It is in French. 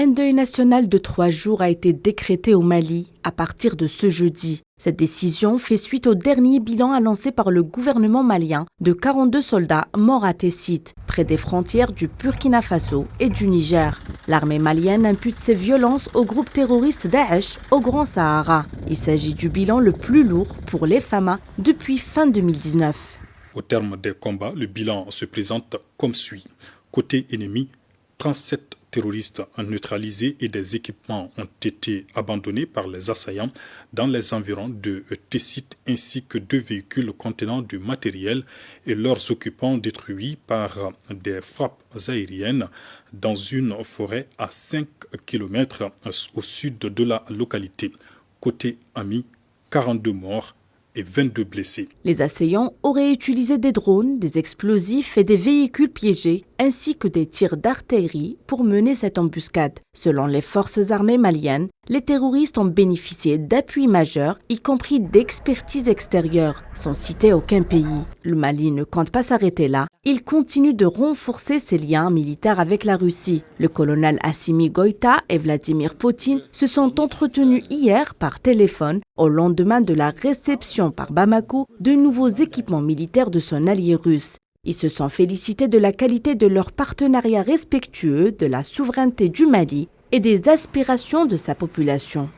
Un deuil national de 3 jours a été décrété au Mali à partir de ce jeudi. Cette décision fait suite au dernier bilan annoncé par le gouvernement malien de 42 soldats morts à Tessit, près des frontières du Burkina Faso et du Niger. L'armée malienne impute ces violences au groupe terroriste Daesh au Grand Sahara. Il s'agit du bilan le plus lourd pour les FAMA depuis fin 2019. Au terme des combats, le bilan se présente comme suit. Côté ennemi, 37 terroristes neutralisés et des équipements ont été abandonnés par les assaillants dans les environs de Tessit ainsi que 2 véhicules contenant du matériel et leurs occupants détruits par des frappes aériennes dans une forêt à 5 km au sud de la localité. Côté ami, 42 morts et 22 blessés. Les assaillants auraient utilisé des drones, des explosifs et des véhicules piégés, ainsi que des tirs d'artillerie pour mener cette embuscade. Selon les forces armées maliennes, les terroristes ont bénéficié d'appuis majeurs, y compris d'expertises extérieures, sans citer aucun pays. Le Mali ne compte pas s'arrêter là. Il continue de renforcer ses liens militaires avec la Russie. Le colonel Assimi Goïta et Vladimir Poutine se sont entretenus hier par téléphone au lendemain de la réception par Bamako de nouveaux équipements militaires de son allié russe. Ils se sont félicités de la qualité de leur partenariat respectueux de la souveraineté du Mali et des aspirations de sa population.